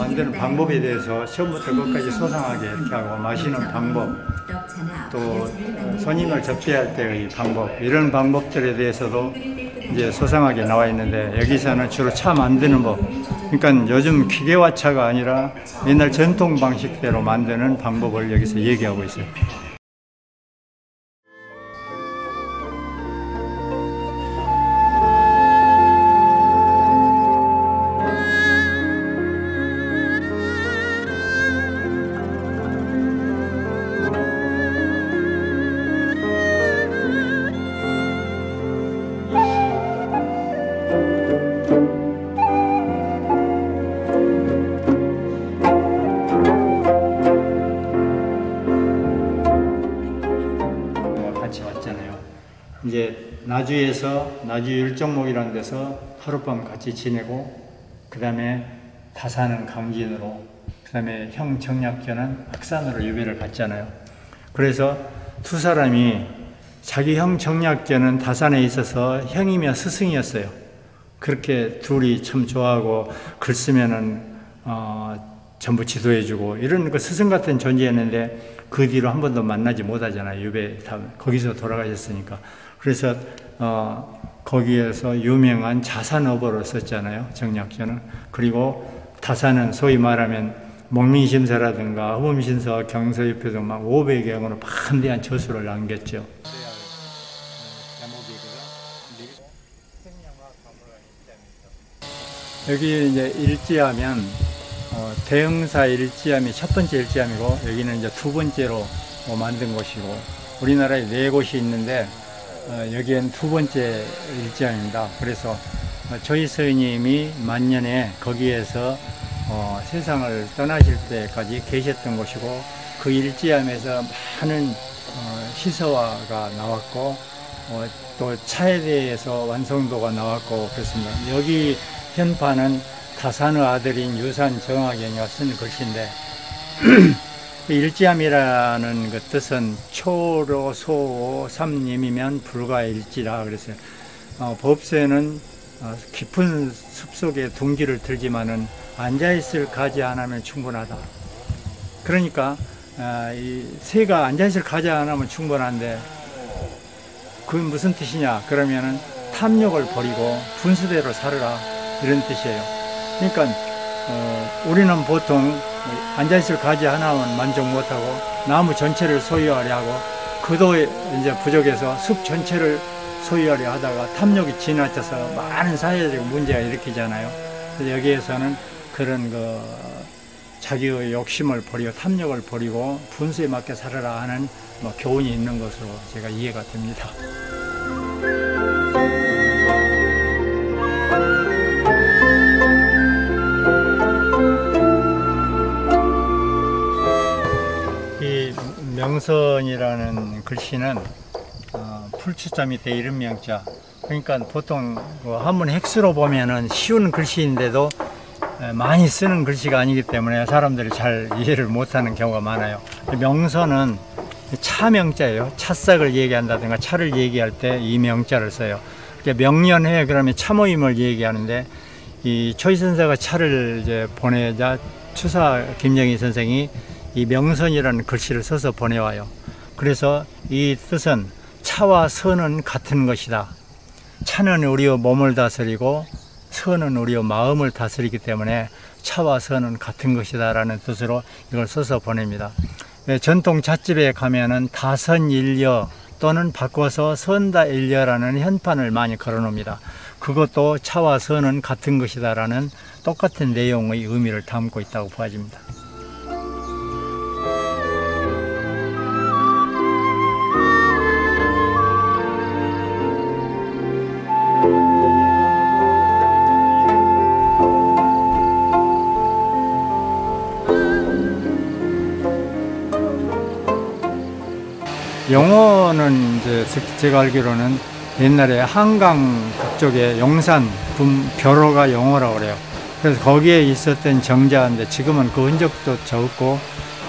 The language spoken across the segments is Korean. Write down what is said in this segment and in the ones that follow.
만드는 방법에 대해서 처음부터 끝까지 소상하게 이렇게 하고 마시는 방법, 또 손님을 접대할 때의 방법, 이런 방법들에 대해서도 이제 소상하게 나와 있는데, 여기서는 주로 차 만드는 법, 그러니까 요즘 기계화차가 아니라 옛날 전통 방식대로 만드는 방법을 여기서 얘기하고 있어요. 이제 나주에서 나주 율정목이라는 데서 하룻밤 같이 지내고, 그 다음에 다산은 강진으로, 그 다음에 형 정약견은 악산으로 유배를 갔잖아요. 그래서 두 사람이, 자기 형 정약견은 다산에 있어서 형이며 스승이었어요. 그렇게 둘이 참 좋아하고 글 쓰면은 전부 지도해주고 이런 그 스승 같은 존재였는데, 그 뒤로 한 번도 만나지 못하잖아요. 유배 다 거기서 돌아가셨으니까. 그래서 거기에서 유명한 자산어보를 썼잖아요, 정약견은. 그리고 다산은 소위 말하면 목민심서라든가 후음신서, 경서유표 등 막 500여경으로 방대한 저수를 남겼죠. 여기 이제 일지하면 대흥사 일지함이 첫 번째 일지함이고, 여기는 이제 두 번째로 만든 곳이고, 우리나라에 4곳이 있는데 여기엔 두 번째 일지함입니다. 그래서 조희 스님이 만년에 거기에서 세상을 떠나실 때까지 계셨던 곳이고, 그 일지함에서 많은 시서화가 나왔고, 또 차에 대해서 완성도가 나왔고 그렇습니다. 여기 현판은 다산의 아들인 유산 정학영이가 쓴 글씨인데, 일지함이라는 그 뜻은 초로 소오 삼림이면 불가일지라 그랬어요. 법세는 깊은 숲속에 둥지를 들지만은 앉아있을 가지 하나면 충분하다. 그러니까 이 새가 앉아있을 가지 하나면 충분한데, 그건 무슨 뜻이냐 그러면은 탐욕을 버리고 분수대로 살아라, 이런 뜻이에요. 그러니까 우리는 보통 앉아있을 가지 하나만 만족 못하고 나무 전체를 소유하려 하고, 그도 이제 부족해서 숲 전체를 소유하려 하다가 탐욕이 지나쳐서 많은 사회적 문제가 일으키잖아요. 그래서 여기에서는 그런 자기의 욕심을 버리고 탐욕을 버리고 분수에 맞게 살아라 하는 교훈이 있는 것으로 제가 이해가 됩니다. 명선이라는 글씨는 풀추자 밑에 이름 명자, 그러니까 보통 한문 획수로 보면은 쉬운 글씨인데도 많이 쓰는 글씨가 아니기 때문에 사람들이 잘 이해를 못하는 경우가 많아요. 명선은 차명자예요. 차싹을 얘기한다든가 차를 얘기할 때 이 명자를 써요. 명년회 그러면 참모임을 얘기하는데, 이 초희 선사가 차를 이제 보내자 추사 김영희 선생이 이 명선이라는 글씨를 써서 보내와요. 그래서 이 뜻은 차와 선은 같은 것이다. 차는 우리의 몸을 다스리고 선은 우리의 마음을 다스리기 때문에 차와 선은 같은 것이다 라는 뜻으로 이걸 써서 보냅니다. 전통 찻집에 가면은 다선일려 또는 바꿔서 선다일려라는 현판을 많이 걸어 놓습니다. 그것도 차와 선은 같은 것이다 라는 똑같은 내용의 의미를 담고 있다고 보아집니다. 영어는 이제 제가 알기로는 옛날에 한강 그쪽에 용산 벼로가 영어라고 그래요. 그래서 거기에 있었던 정자인데 지금은 그 흔적도 적고,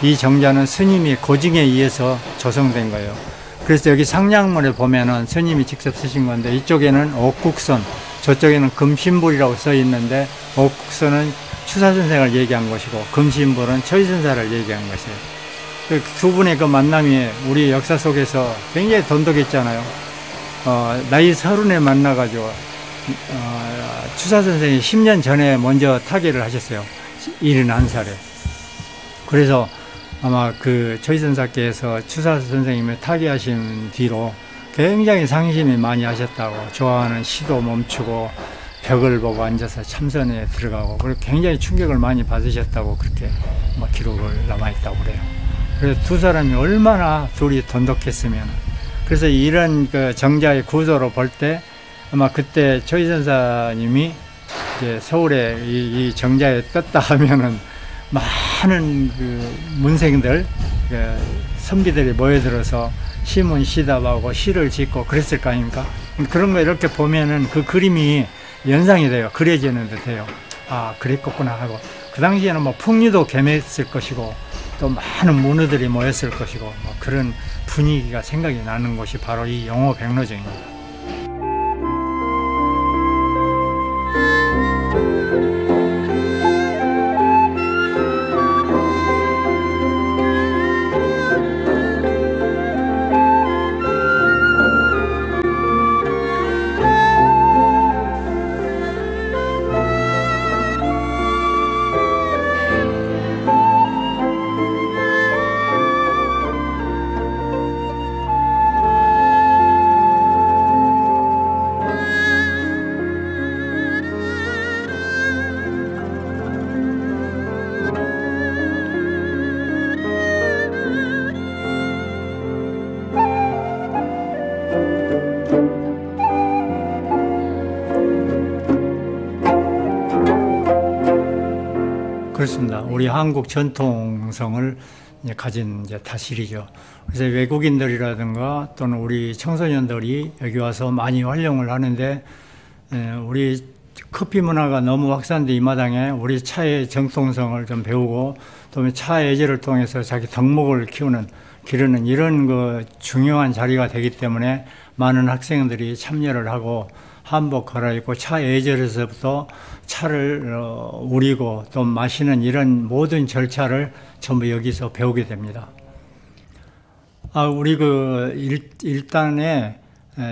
이 정자는 스님이 고증에 의해서 조성된 거예요. 그래서 여기 상량문에 보면은 스님이 직접 쓰신 건데, 이쪽에는 옥국선, 저쪽에는 금신불이라고 써 있는데, 옥국선은 추사선생을 얘기한 것이고 금시인벌은 처지선사를 얘기한 것이에요. 그 두 분의 그 만남이 우리 역사 속에서 굉장히 돈독했잖아요. 나이 30에 만나가지고 추사선생이 10년 전에 먼저 타계를 하셨어요. 71살에. 그래서 아마 그 처지선사께서 추사선생님을 타계하신 뒤로 굉장히 상심이 많이 하셨다고, 좋아하는 시도 멈추고 벽을 보고 앉아서 참선에 들어가고, 그리고 굉장히 충격을 많이 받으셨다고 그렇게 기록을 남아있다고 그래요. 그래서 두 사람이 얼마나 둘이 돈독했으면. 그래서 이런 그 정자의 구조로 볼 때 아마 그때 처지선사님이 이제 서울에 이 정자에 떴다 하면은 많은 그 문생들, 그 선비들이 모여들어서 시문 시답하고 시를 짓고 그랬을 거 아닙니까? 그런 거 이렇게 보면은 그 그림이 연상이 돼요. 그려지는 듯해요. 아, 그랬겠구나 하고. 그 당시에는 뭐 풍류도 개했을 것이고 또 많은 문우들이 모였을 것이고 그런 분위기가 생각이 나는 곳이 바로 이 영호백로정입니다. 그렇습니다. 우리 한국 전통성을 가진 다실이죠. 그래서 외국인들이라든가 또는 우리 청소년들이 여기 와서 많이 활용을 하는데, 우리 커피 문화가 너무 확산돼 이 마당에 우리 차의 정통성을 좀 배우고 또 차 예절을 통해서 자기 덕목을 기르는 이런 그 중요한 자리가 되기 때문에 많은 학생들이 참여를 하고 한복 갈아입고 차 예절에서부터 차를 우리고 또 마시는 이런 모든 절차를 전부 여기서 배우게 됩니다. 우리 그 일단의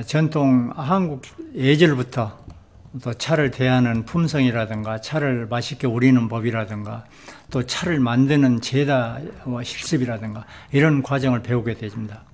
전통 한국 예절부터 또 차를 대하는 품성이라든가 차를 맛있게 우리는 법이라든가 또 차를 만드는 제다 실습이라든가 이런 과정을 배우게 됩니다.